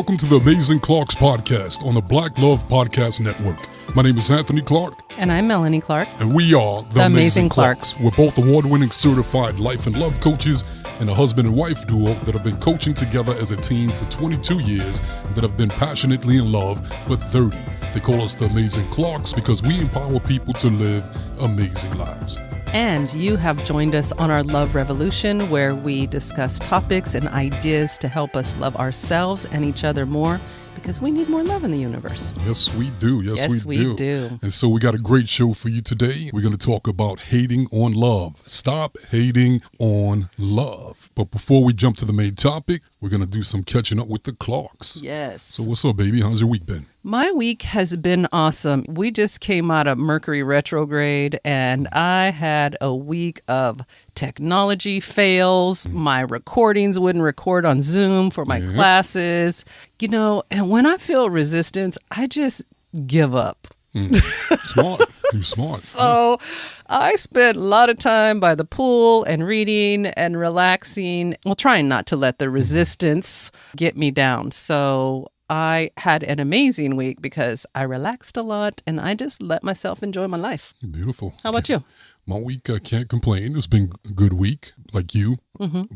Welcome to the Amazing Clarks podcast on the Black Love Podcast Network. My name is Anthony Clark. And I'm Melanie Clark. And we are the Amazing Clarks. We're both award-winning certified life and love coaches and a husband and wife duo that have been coaching together as a team for 22 years and that have been passionately in love for 30. They call us the Amazing Clarks because we empower people to live amazing lives. And you have joined us on our Love Revolution, where we discuss topics and ideas to help us love ourselves and each other more, because we need more love in the universe. Yes, we do. Yes, we do. And so we got a great show for you today. We're going to talk about hating on love. Stop hating on love. But before we jump to the main topic, we're going to do some catching up with the Clarks. Yes. So what's up, baby? How's your week been? My week has been awesome. We just came out of Mercury retrograde, and I had a week of technology fails. My recordings wouldn't record on Zoom for my classes. You know, and when I feel resistance, I just give up. Smart. You're smart. So I spent a lot of time by the pool and reading and relaxing, well, trying not to let the resistance get me down. So I had an amazing week because I relaxed a lot and I just let myself enjoy my life. Beautiful. How about you? My week, I can't complain. It's been a good week, like you,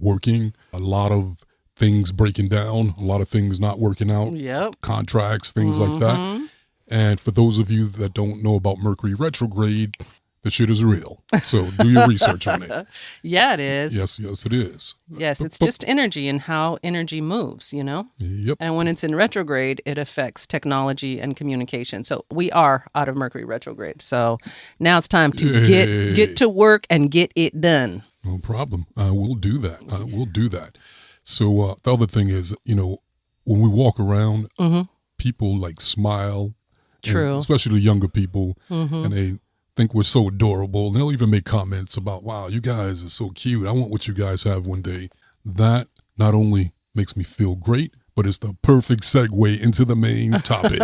working, a lot of things breaking down, a lot of things not working out, contracts, things like that. And for those of you that don't know about Mercury retrograde, the shit is real. So do your research on it. Yeah, it is. Yes, it is. Yes, it's just energy and how energy moves, you know? Yep. And when it's in retrograde, it affects technology and communication. So we are out of Mercury retrograde. So now it's time to get to work and get it done. No problem. I will do that. So the other thing is, you know, when we walk around, people like smile. True. Especially the younger people. And they think we're so adorable. And they'll even make comments about, wow, you guys are so cute. I want what you guys have one day. That not only makes me feel great, but it's the perfect segue into the main topic.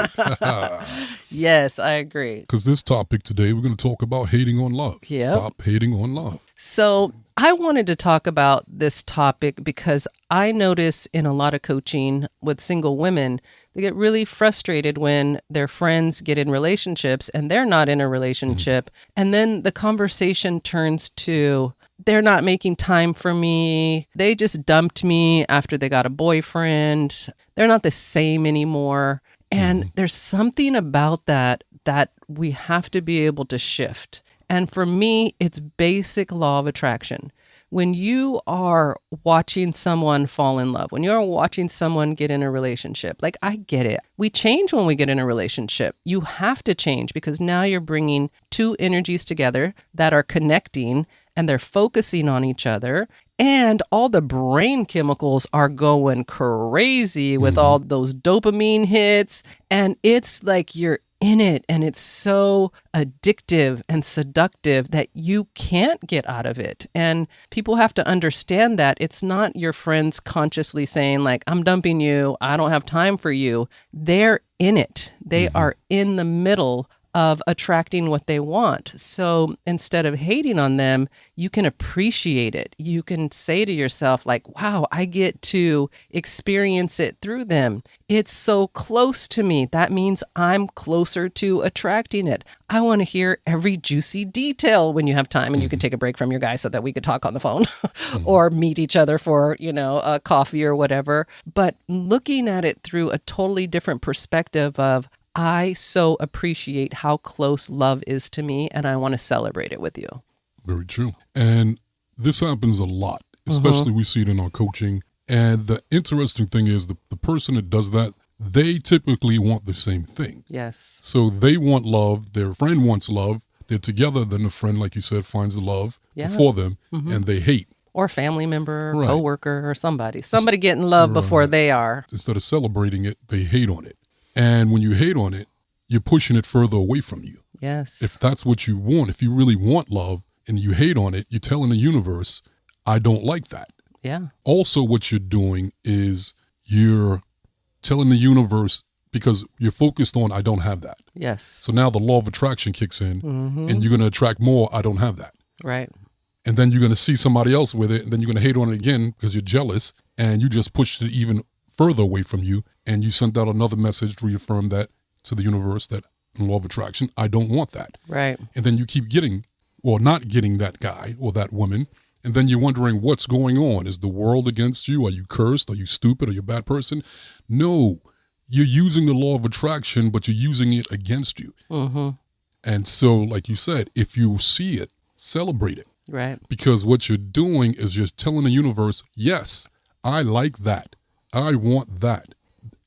Yes, I agree. Because this topic today, we're going to talk about hating on love. Yep. Stop hating on love. So I wanted to talk about this topic because I notice in a lot of coaching with single women, they get really frustrated when their friends get in relationships and they're not in a relationship. And then the conversation turns to, they're not making time for me. They just dumped me after they got a boyfriend. They're not the same anymore. And there's something about that we have to be able to shift. And for me, it's basic law of attraction. When you are watching someone fall in love, when you're watching someone get in a relationship, like I get it. We change when we get in a relationship. You have to change because now you're bringing two energies together that are connecting and they're focusing on each other. And all the brain chemicals are going crazy with all those dopamine hits. And it's like you're in it and it's so addictive and seductive that you can't get out of it. And people have to understand that it's not your friends consciously saying like, I'm dumping you, I don't have time for you. They're in it. They are in the middle of attracting what they want. So instead of hating on them, you can appreciate it. You can say to yourself like, wow, I get to experience it through them. It's so close to me. That means I'm closer to attracting it. I want to hear every juicy detail when you have time and you could take a break from your guy so that we could talk on the phone or meet each other for, you know, a coffee or whatever. But looking at it through a totally different perspective of, I so appreciate how close love is to me, and I want to celebrate it with you. Very true. And this happens a lot, especially we see it in our coaching. And the interesting thing is the person that does that, they typically want the same thing. Yes. So they want love. Their friend wants love. They're together. Then the friend, like you said, finds the love for them, and they hate. Or family member, coworker, or somebody. Somebody getting love before they are. Instead of celebrating it, they hate on it. And when you hate on it, you're pushing it further away from you. Yes. If that's what you want, if you really want love and you hate on it, you're telling the universe, I don't like that. Yeah. Also, what you're doing is you're telling the universe, because you're focused on, I don't have that. Yes. So now the law of attraction kicks in and you're going to attract more, I don't have that. Right. And then you're going to see somebody else with it and then you're going to hate on it again because you're jealous and you just pushed it even further away from you, and you sent out another message to reaffirm that to the universe that in law of attraction, I don't want that. Right. And then you keep getting or not getting that guy or that woman, and then you're wondering what's going on. Is the world against you? Are you cursed? Are you stupid? Are you a bad person? No, you're using the law of attraction, but you're using it against you. Mm-hmm. And so, like you said, if you see it, celebrate it. Right. Because what you're doing is just telling the universe, yes, I like that. I want that.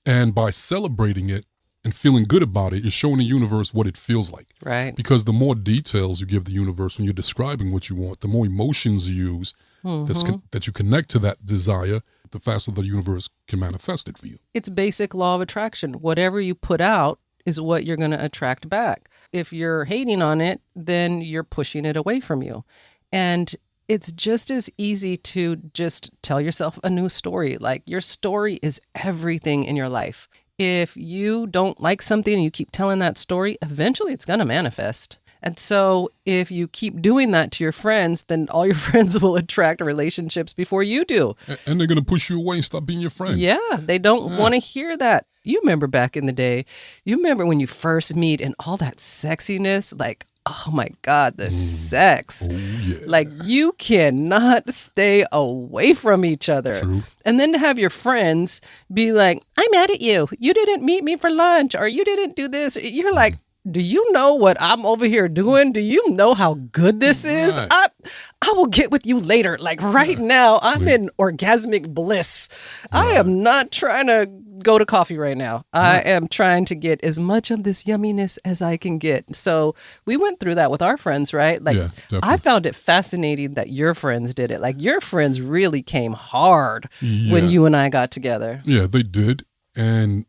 And by celebrating it and feeling good about it, you're showing the universe what it feels like. Right. Because the more details you give the universe when you're describing what you want, the more emotions you use that you connect to that desire, the faster the universe can manifest it for you. It's basic law of attraction. Whatever you put out is what you're going to attract back. If you're hating on it, then you're pushing it away from you. And it's just as easy to just tell yourself a new story. Like, your story is everything in your life. If you don't like something and you keep telling that story, eventually it's going to manifest. And so if you keep doing that to your friends, then all your friends will attract relationships before you do. And they're going to push you away and stop being your friend. Yeah, they don't want to hear that. You remember back in the day, you remember when you first meet and all that sexiness, like, oh my God, the sex. Oh, yeah. Like, you cannot stay away from each other. True. And then to have your friends be like, I'm mad at you. You didn't meet me for lunch, or you didn't do this. You're like, do you know what I'm over here doing? Do you know how good this is? Right. I will get with you later. Like, right now, I'm in orgasmic bliss. I am not trying to go to coffee right now. I am trying to get as much of this yumminess as I can get. So we went through that with our friends, right? Like, I found it fascinating that your friends did it. Like, your friends really came hard when you and I got together. Yeah, they did. And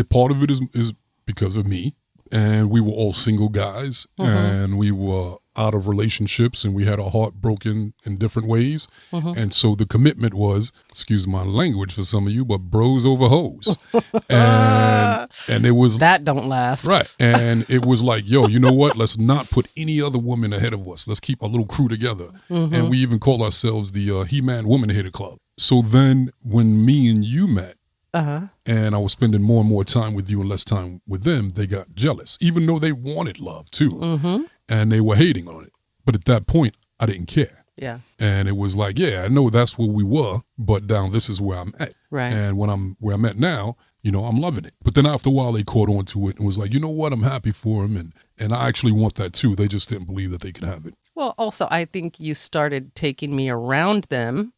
part of it is because of me. And we were all single guys, and we were out of relationships, and we had our heart broken in different ways. And so the commitment was, excuse my language for some of you, but bros over hoes. and it was... That don't last. Right. And it was like, yo, you know what? Let's not put any other woman ahead of us. Let's keep our little crew together. And we even call ourselves the He-Man Woman Hater Club. So then when me and you met, and I was spending more and more time with you and less time with them, they got jealous, even though they wanted love too. And they were hating on it. But at that point, I didn't care. Yeah. And it was like, yeah, I know that's where we were, but now this is where I'm at. Right. And when where I'm at now, you know, I'm loving it. But then after a while, they caught on to it and was like, you know what? I'm happy for him. And I actually want that too. They just didn't believe that they could have it. Well, also, I think you started taking me around them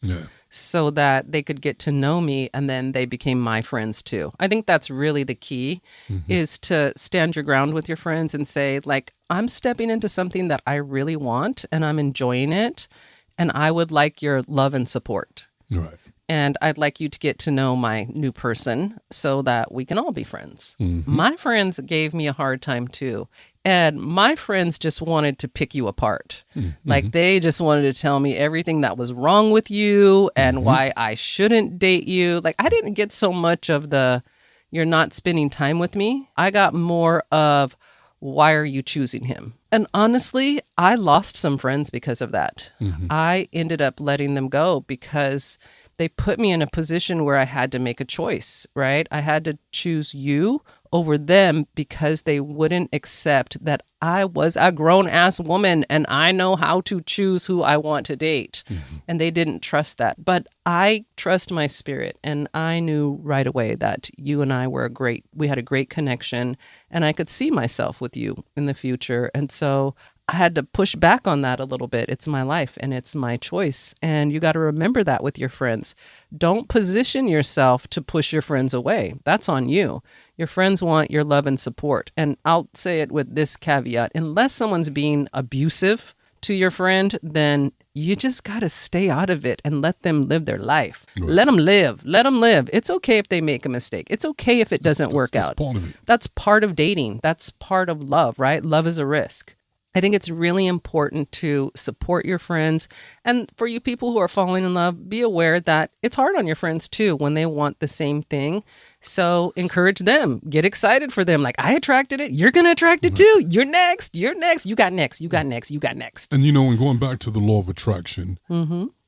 so that they could get to know me, and then they became my friends too. I think that's really the key, is to stand your ground with your friends and say, like, I'm stepping into something that I really want and I'm enjoying it, and I would like your love and support. Right. And I'd like you to get to know my new person so that we can all be friends. My friends gave me a hard time too. And my friends just wanted to pick you apart. Like, they just wanted to tell me everything that was wrong with you and why I shouldn't date you. Like, I didn't get so much of the, you're not spending time with me. I got more of, why are you choosing him? And honestly, I lost some friends because of that. I ended up letting them go because they put me in a position where I had to make a choice, right? I had to choose you over them because they wouldn't accept that I was a grown-ass woman and I know how to choose who I want to date. And they didn't trust that. But I trust my spirit, and I knew right away that you and I we had a great connection, and I could see myself with you in the future. And so I had to push back on that a little bit. It's my life and it's my choice. And you got to remember that with your friends. Don't position yourself to push your friends away. That's on you. Your friends want your love and support. And I'll say it with this caveat. Unless someone's being abusive to your friend, then you just got to stay out of it and let them live their life. Right. Let them live. Let them live. It's okay if they make a mistake. It's okay if it doesn't work out. Part of it. That's part of dating. That's part of love, right? Love is a risk. I think it's really important to support your friends. And for you people who are falling in love, be aware that it's hard on your friends too when they want the same thing. So encourage them. Get excited for them. Like, I attracted it. You're going to attract it too. You're next. You're next. You got next. You got next. You got next. And, you know, and going back to the law of attraction,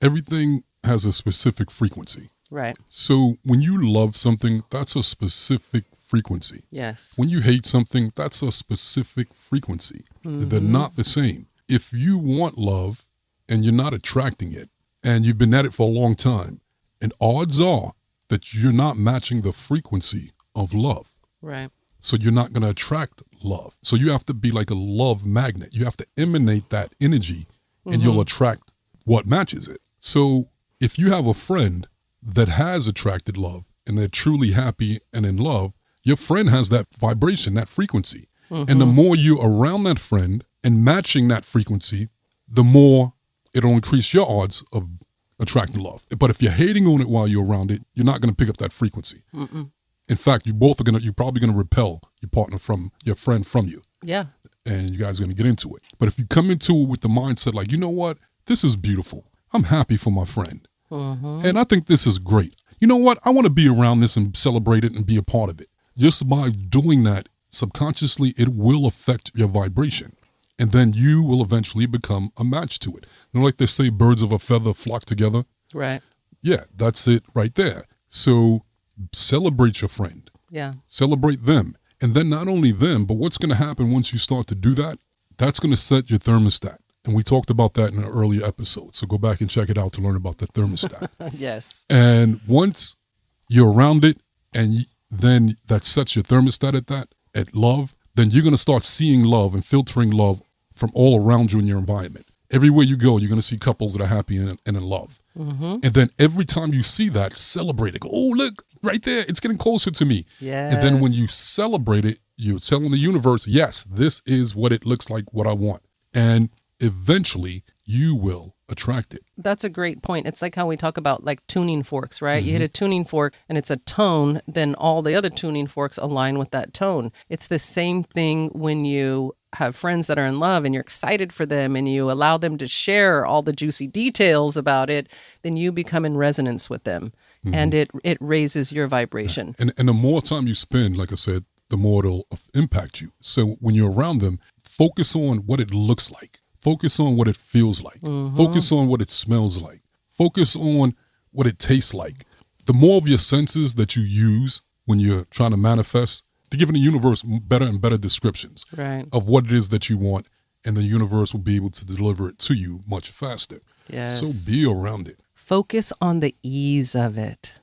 everything has a specific frequency. Right. So when you love something, that's a specific frequency. Yes. When you hate something, that's a specific frequency. Mm-hmm. They're not the same. If you want love and you're not attracting it, and you've been at it for a long time, and odds are that you're not matching the frequency of love. Right. So you're not going to attract love. So you have to be like a love magnet. You have to emanate that energy, and you'll attract what matches it. So if you have a friend that has attracted love and they're truly happy and in love, your friend has that vibration, that frequency. And the more you're around that friend and matching that frequency, the more it'll increase your odds of attracting love. But if you're hating on it while you're around it, you're not going to pick up that frequency. In fact, you're probably going to repel your partner from your friend from you. Yeah. And you guys are going to get into it. But if you come into it with the mindset like, you know what? This is beautiful. I'm happy for my friend. And I think this is great. You know what? I want to be around this and celebrate it and be a part of it. Just by doing that, subconsciously, it will affect your vibration. And then you will eventually become a match to it. You know, like they say, birds of a feather flock together. Right. Yeah, that's it right there. So celebrate your friend. Yeah. Celebrate them. And then not only them, but what's going to happen once you start to do that, that's going to set your thermostat. And we talked about that in an earlier episode. So go back and check it out to learn about the thermostat. Yes. And once you're around it and then that sets your thermostat at love, then you're going to start seeing love and filtering love from all around you in your environment. Everywhere you go, you're going to see couples that are happy and in love. And then every time you see that, celebrate it. Go, oh, look, right there. It's getting closer to me. Yes. And then when you celebrate it, you're telling the universe, yes, this is what it looks like, what I want. And eventually you will attract it. That's a great point. It's like how we talk about like tuning forks, right? You hit a tuning fork and it's a tone, then all the other tuning forks align with that tone. It's the same thing when you have friends that are in love and you're excited for them and you allow them to share all the juicy details about it, then you become in resonance with them and it raises your vibration. And the more time you spend, like I said, the more it'll impact you. So when you're around them, focus on what it looks like. Focus on what it feels like. Focus on what it smells like. Focus on what it tastes like. The more of your senses that you use when you're trying to manifest, to give the universe better and better descriptions of what it is that you want, and the universe will be able to deliver it to you much faster. Yes. So be around it. Focus on the ease of it.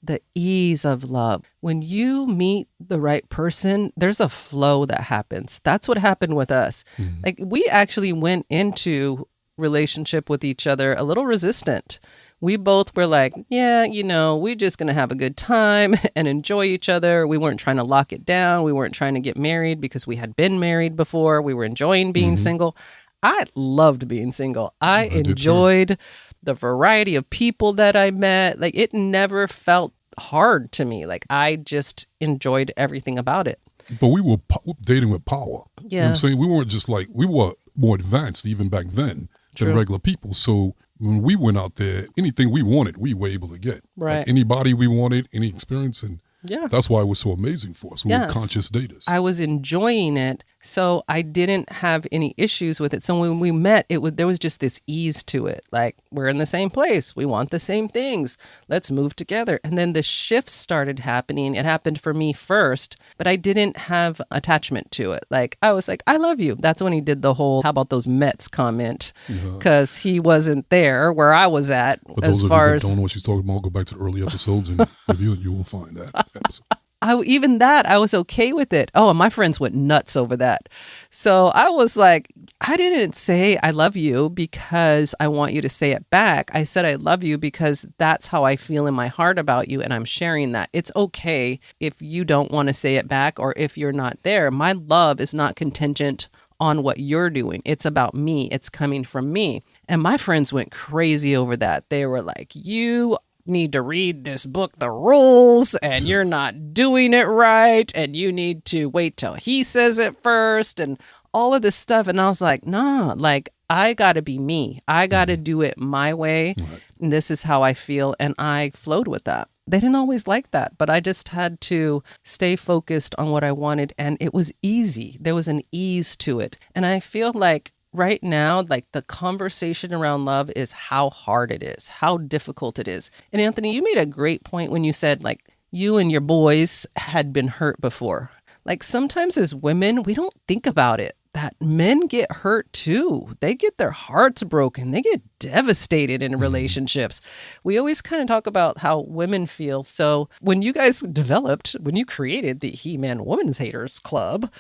The ease of love. When you meet the right person, there's a flow that happens. That's what happened with us. Like we actually went into relationship with each other a little resistant. We both were like, yeah, we're just going to have a good time and enjoy each other. We weren't trying to lock it down. We weren't trying to get married because we had been married before. We were enjoying being single. I loved being single. I enjoyed the variety of people that I met. Like it never felt hard to me. Like I just enjoyed everything about it. But we were dating with power. Yeah. You know what I'm saying? We weren't just like, we were more advanced even back then than regular people. So when we went out there, anything we wanted, we were able to get. Right. Like anybody we wanted, any experience. And yeah, that's why it was so amazing for us. We were conscious daters. I was enjoying it, so I didn't have any issues with it. So when we met, there was just this ease to it. Like, we're in the same place. We want the same things. Let's move together. And then the shifts started happening. It happened for me first, but I didn't have attachment to it. Like, I was like, I love you. That's when he did the whole, how about those Mets comment? Because he wasn't there where I was at. For those of you that don't know what she's talking about, go back to the early episodes and review it. You will find that episode. I was okay with it. Oh, and my friends went nuts over that. So I was like, I didn't say I love you because I want you to say it back. I said I love you because that's how I feel in my heart about you, and I'm sharing that. It's okay if you don't want to say it back or if you're not there. My love is not contingent on what you're doing. It's about me. It's coming from me. And my friends went crazy over that. They were like, you need to read this book, The Rules, and you're not doing it right, and you need to wait till he says it first, and all of this stuff. And I was like, nah, like, I gotta be me. I gotta do it my way. And this is how I feel. And I flowed with that. They didn't always like that, but I just had to stay focused on what I wanted. And it was easy. There was an ease to it. And I feel like right now, like the conversation around love is how hard it is, how difficult it is. And Anthony, you made a great point when you said like you and your boys had been hurt before. Like sometimes as women, we don't think about it, that men get hurt too. They get their hearts broken. They get devastated in relationships. We always kind of talk about how women feel. So when you guys when you created the He-Man Women's Haters Club,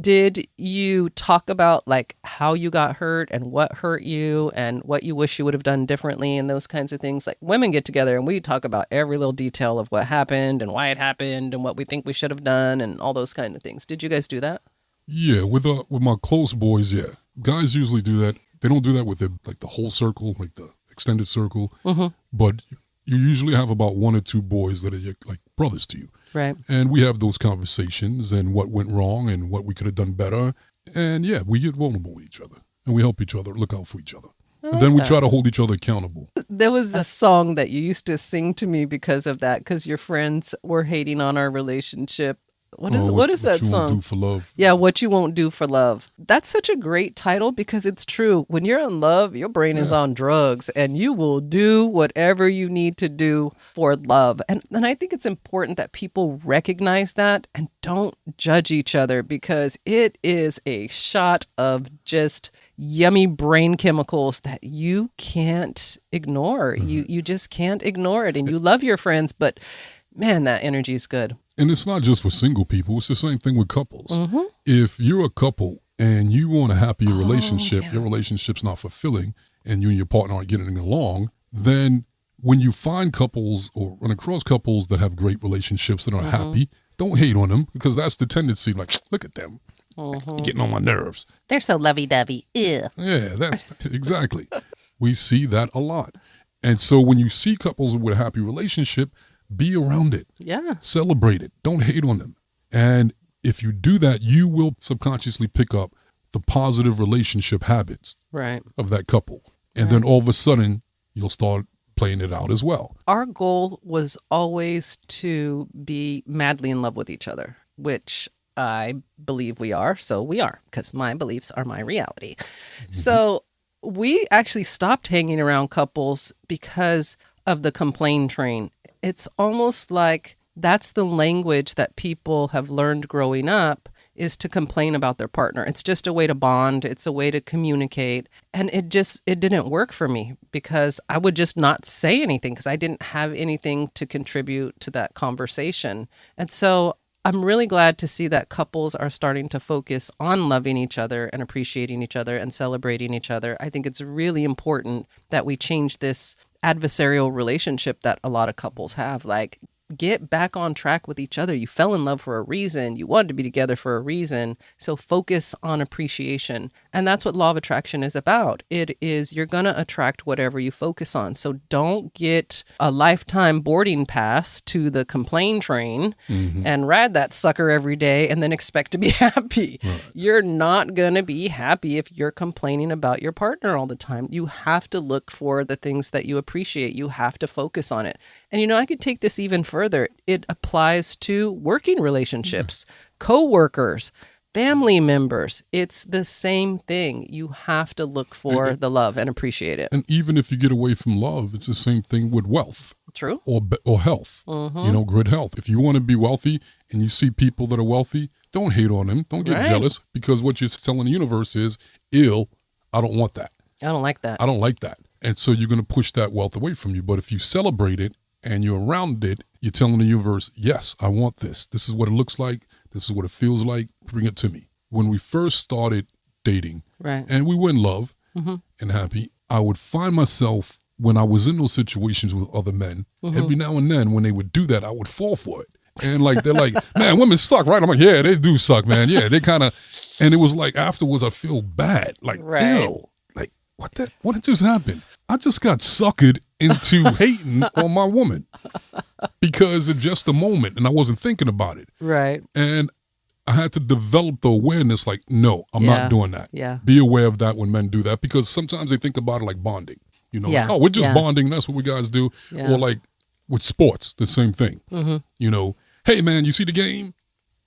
did you talk about like how you got hurt and what hurt you and what you wish you would have done differently and those kinds of things? Like women get together and we talk about every little detail of what happened and why it happened and what we think we should have done and all those kind of things. Did you guys do that? Yeah, with my close boys, yeah. Guys usually do that. They don't do that with the whole circle, like the extended circle. But you usually have about one or two boys that are like brothers to you. Right. And we have those conversations and what went wrong and what we could have done better. And yeah, we get vulnerable with each other and we help each other, look out for each other. And then we try to hold each other accountable. There was a song that you used to sing to me because of that, because your friends were hating on our relationship. What is that song? What You Won't Do for Love. Yeah, What You Won't Do for Love. That's such a great title because it's true. When you're in love, your brain is on drugs and you will do whatever you need to do for love. And I think it's important that people recognize that and don't judge each other because it is a shot of just yummy brain chemicals that you can't ignore. You just can't ignore it. And you love your friends, but man, that energy is good. And it's not just for single people. It's the same thing with couples. If you're a couple and you want a happier relationship, your relationship's not fulfilling, and you and your partner aren't getting along, then when you find couples or run across couples that have great relationships that are happy, don't hate on them because that's the tendency. Like, look at them. Getting on my nerves. They're so lovey-dovey. Ew. Yeah, that's exactly. We see that a lot. And so when you see couples with a happy relationship, be around it. Yeah. Celebrate it. Don't hate on them. And if you do that, you will subconsciously pick up the positive relationship habits of that couple. And then all of a sudden, you'll start playing it out as well. Our goal was always to be madly in love with each other, which I believe we are. So we are, because my beliefs are my reality. So we actually stopped hanging around couples because of the complaint train. It's almost like that's the language that people have learned growing up is to complain about their partner. It's just a way to bond. It's a way to communicate. And it didn't work for me because I would just not say anything because I didn't have anything to contribute to that conversation. And so I'm really glad to see that couples are starting to focus on loving each other and appreciating each other and celebrating each other. I think it's really important that we change this adversarial relationship that a lot of couples have. Like, get back on track with each other. You fell in love for a reason. You wanted to be together for a reason. So focus on appreciation. And that's what law of attraction is about. It is, you're going to attract whatever you focus on. So don't get a lifetime boarding pass to the complaint train and ride that sucker every day and then expect to be happy. Right. You're not going to be happy if you're complaining about your partner all the time. You have to look for the things that you appreciate. You have to focus on it. And, I could take this even further. It applies to working relationships, co-workers, family members. It's the same thing. You have to look for the love and appreciate it. And even if you get away from love, it's the same thing with wealth. True. Or health. Good health. If you want to be wealthy and you see people that are wealthy, don't hate on them. Don't get jealous because what you're telling the universe is, I don't want that. I don't like that. I don't like that. And so you're going to push that wealth away from you. But if you celebrate it, and you're around it, you're telling the universe, yes, I want this. This is what it looks like. This is what it feels like. Bring it to me. When we first started dating, and we were in love and happy, I would find myself, when I was in those situations with other men, every now and then when they would do that, I would fall for it. And they're like, man, women suck, right? I'm like, yeah, they do suck, man. Yeah, they kind of, and it was like afterwards I feel bad. Like, ew, like what just happened? I just got suckered into hating on my woman because of just a moment and I wasn't thinking about it. Right. And I had to develop the awareness like, no, I'm not doing that. Yeah. Be aware of that when men do that because sometimes they think about it like bonding. Oh, we're just bonding. That's what we guys do. Yeah. Or like with sports, the same thing. Hey, man, you see the game?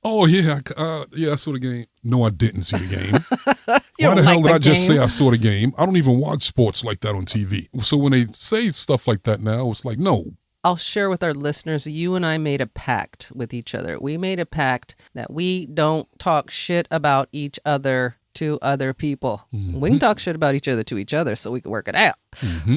Oh, yeah, I saw the game. No, I didn't see the game. Why the hell did I just say I saw the game? I don't even watch sports like that on TV. So when they say stuff like that now, it's like, no. I'll share with our listeners, you and I made a pact with each other. We made a pact that we don't talk shit about each other to other people. We can talk shit about each other so we can work it out.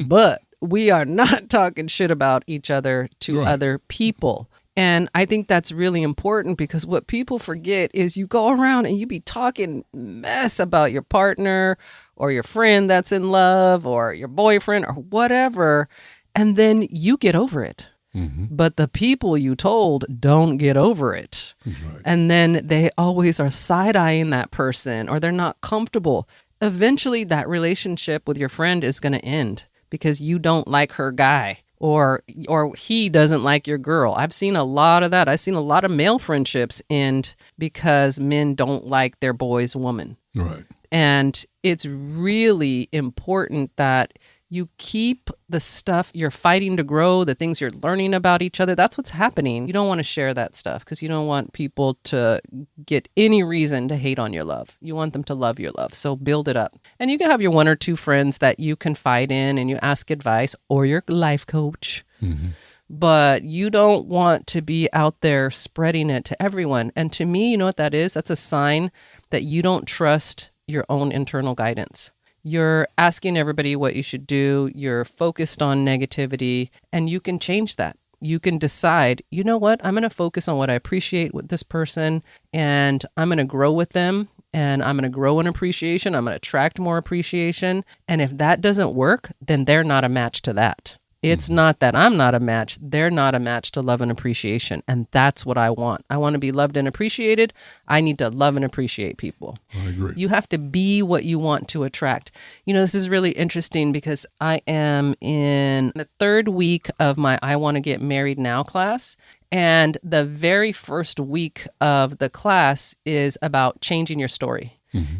But we are not talking shit about each other to other people. And I think that's really important because what people forget is you go around and you be talking mess about your partner or your friend that's in love or your boyfriend or whatever, and then you get over it. But the people you told don't get over it. And then they always are side-eyeing that person or they're not comfortable. Eventually, that relationship with your friend is going to end because you don't like her guy. Or he doesn't like your girl. I've seen a lot of that. I've seen a lot of male friendships end because men don't like their boy's woman. Right. And it's really important that you keep the stuff you're fighting to grow, the things you're learning about each other. That's what's happening. You don't want to share that stuff because you don't want people to get any reason to hate on your love. You want them to love your love. So build it up. And you can have your one or two friends that you confide in and you ask advice or your life coach. But you don't want to be out there spreading it to everyone. And to me, you know what that is? That's a sign that you don't trust your own internal guidance. You're asking everybody what you should do. You're focused on negativity, and you can change that. You can decide, you know what, I'm going to focus on what I appreciate with this person, and I'm going to grow with them, and I'm going to grow in appreciation. I'm going to attract more appreciation. And if that doesn't work, then they're not a match to that. It's not that I'm not a match. They're not a match to love and appreciation. And that's what I want. I want to be loved and appreciated. I need to love and appreciate people. I agree. You have to be what you want to attract. You know, this is really interesting because I am in the third week of my I Want to Get Married Now class. And the very first week of the class is about changing your story.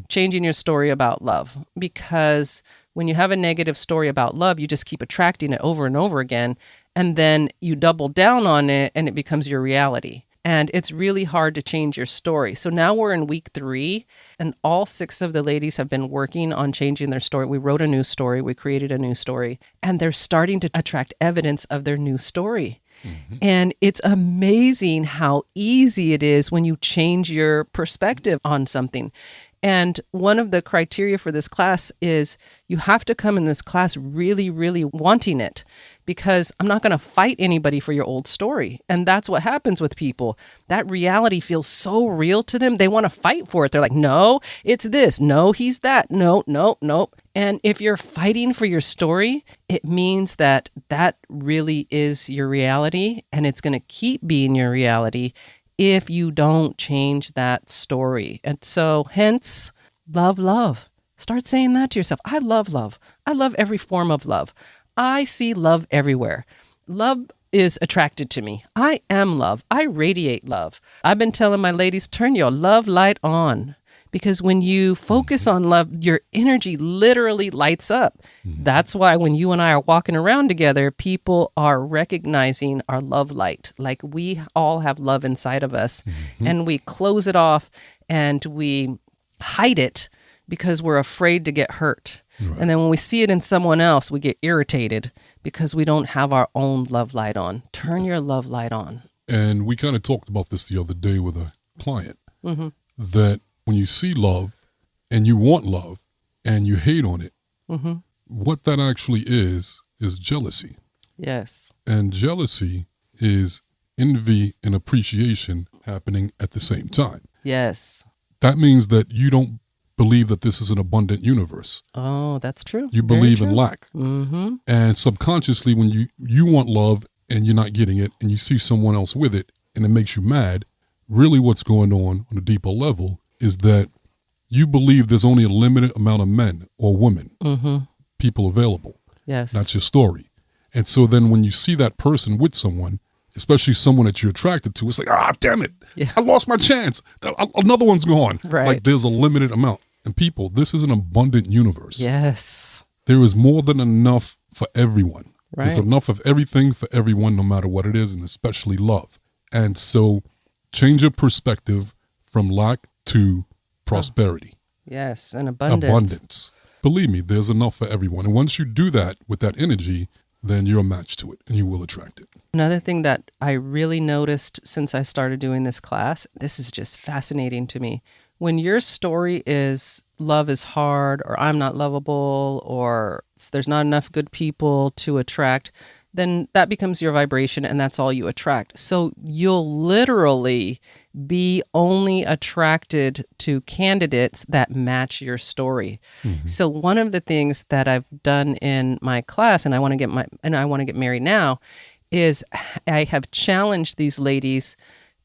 Changing your story about love. Because when you have a negative story about love, you just keep attracting it over and over again. And then you double down on it and it becomes your reality. And it's really hard to change your story. So now we're in week 3 and all 6 of the ladies have been working on changing their story. We wrote a new story. We created a new story. And they're starting to attract evidence of their new story. And it's amazing how easy it is when you change your perspective on something. And one of the criteria for this class is you have to come in this class really, really wanting it because I'm not going to fight anybody for your old story. And that's what happens with people. That reality feels so real to them. They want to fight for it. They're like, no, it's this. No, he's that. No. And if you're fighting for your story, it means that that really is your reality and it's going to keep being your reality if you don't change that story. And so hence, love. Start saying that to yourself. I love love. I love every form of love. I see love everywhere. Love is attracted to me. I am love. I radiate love. I've been telling my ladies, turn your love light on. Because when you focus on love, your energy literally lights up. That's why when you and I are walking around together, people are recognizing our love light. Like we all have love inside of us and we close it off and we hide it because we're afraid to get hurt. Right. And then when we see it in someone else, we get irritated because we don't have our own love light on. Turn your love light on. And we kind of talked about this the other day with a client that when you see love and you want love and you hate on it, what that actually is jealousy. Yes. And jealousy is envy and appreciation happening at the same time. Yes. That means that you don't believe that this is an abundant universe. Oh, that's true. You believe in lack. And subconsciously, when you want love and you're not getting it and you see someone else with it and it makes you mad, really what's going on a deeper level is that you believe there's only a limited amount of men or women, people available. Yes. That's your story. And so then when you see that person with someone, especially someone that you're attracted to, it's like, damn it. Yeah. I lost my chance. Another one's gone. Right. Like there's a limited amount. And people, this is an abundant universe. Yes. There is more than enough for everyone. Right. There's enough of everything for everyone, no matter what it is, and especially love. And so change your perspective from lack to prosperity. Yes, and abundance. Abundance. Believe me, there's enough for everyone. And once you do that with that energy, then you're a match to it and you will attract it. Another thing that I really noticed since I started doing this class, this is just fascinating to me. When your story is love is hard, or I'm not lovable, or there's not enough good people to attract, then that becomes your vibration and that's all you attract. So you'll literally be only attracted to candidates that match your story. Mm-hmm. So one of the things that I've done in my class, and I want to get married now, is I have challenged these ladies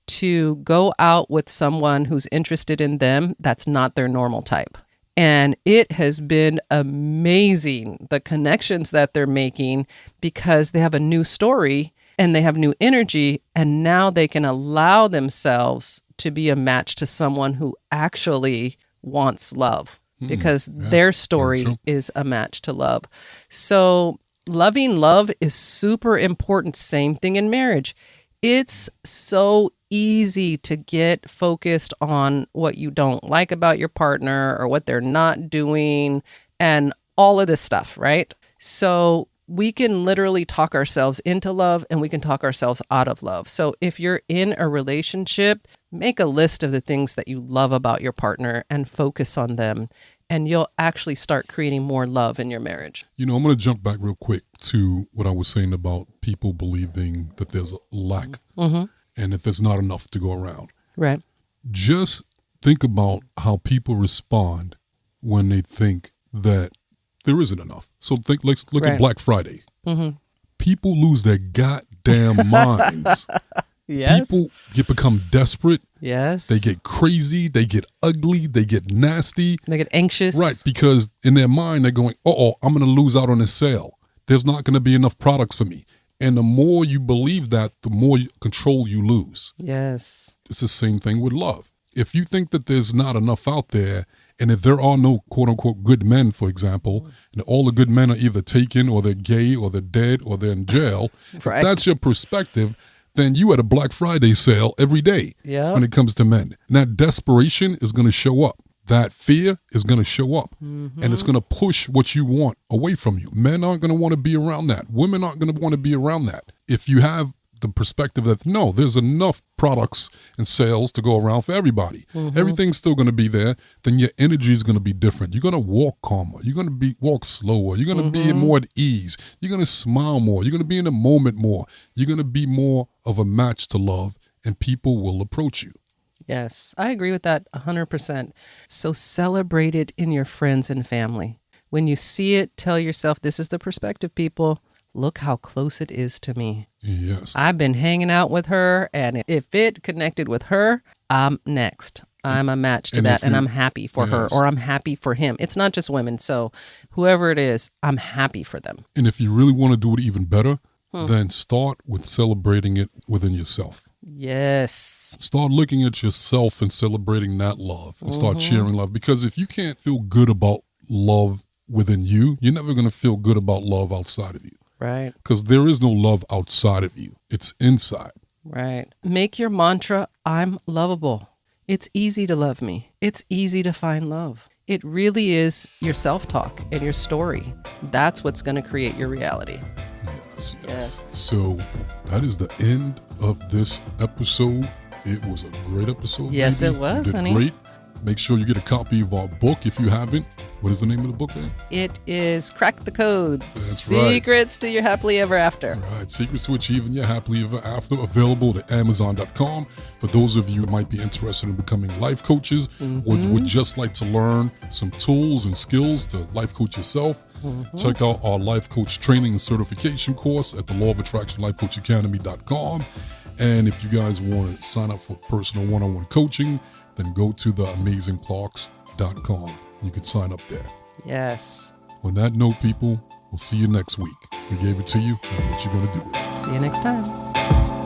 to go out with someone who's interested in them that's not their normal type. And it has been amazing, the connections that they're making, because they have a new story and they have new energy, and now they can allow themselves to be a match to someone who actually wants love, because their story is a match to love. So loving love is super important. Same thing in marriage. It's so easy to get focused on what you don't like about your partner or what they're not doing and all of this stuff, right? So we can literally talk ourselves into love and we can talk ourselves out of love. So if you're in a relationship, make a list of the things that you love about your partner and focus on them, and you'll actually start creating more love in your marriage. You know, I'm going to jump back real quick to what I was saying about people believing that there's a lack and that there's not enough to go around. Right. Just think about how people respond when they think that there isn't enough. So let's look at Black Friday. Mm-hmm. People lose their goddamn minds. Yes. People become desperate. Yes. They get crazy. They get ugly. They get nasty. They get anxious. Right, because in their mind, they're going, I'm going to lose out on this sale. There's not going to be enough products for me. And the more you believe that, the more control you lose. Yes. It's the same thing with love. If you think that there's not enough out there, and if there are no quote-unquote good men, for example, and all the good men are either taken or they're gay or they're dead or they're in jail, right. If that's your perspective, then you at a Black Friday sale every day when it comes to men. And that desperation is going to show up. That fear is going to show up. Mm-hmm. And it's going to push what you want away from you. Men aren't going to want to be around that. Women aren't going to want to be around that. If you have the perspective that, no, there's enough products and sales to go around for everybody. Mm-hmm. Everything's still going to be there. Then your energy is going to be different. You're going to walk calmer. You're going to walk slower. You're going to be more at ease. You're going to smile more. You're going to be in the moment more. You're going to be more of a match to love, and people will approach you. Yes, I agree with that 100%. So celebrate it in your friends and family. When you see it, tell yourself, this is the perspective, people. Look how close it is to me. Yes. I've been hanging out with her, and if it connected with her, I'm next. I'm a match to that, and I'm happy for her, or I'm happy for him. It's not just women, so whoever it is, I'm happy for them. And if you really want to do it even better, then start with celebrating it within yourself. Yes. Start looking at yourself and celebrating that love, and start cheering love. Because if you can't feel good about love within you, you're never going to feel good about love outside of you. Right. Because there is no love outside of you. It's inside. Right. Make your mantra, I'm lovable. It's easy to love me. It's easy to find love. It really is your self-talk and your story. That's what's going to create your reality. Yes. Yeah. So that is the end of this episode. It was a great episode. Yes, baby. It was, you did honey. Great. Make sure you get a copy of our book if you haven't. What is the name of the book, man? It is Crack the Code. That's Secrets to Your Happily Ever After. All right. Secrets to Achieving Your Happily Ever After. Available at Amazon.com. For those of you who might be interested in becoming life coaches or would just like to learn some tools and skills to life coach yourself, check out our life coach training and certification course at the Law of Attraction Life Coach Academy.com. And if you guys want to sign up for personal one-on-one coaching, then go to theamazingclocks.com. You can sign up there. Yes. On that note, people, we'll see you next week. We gave it to you. Now what you going to do with it? See you next time.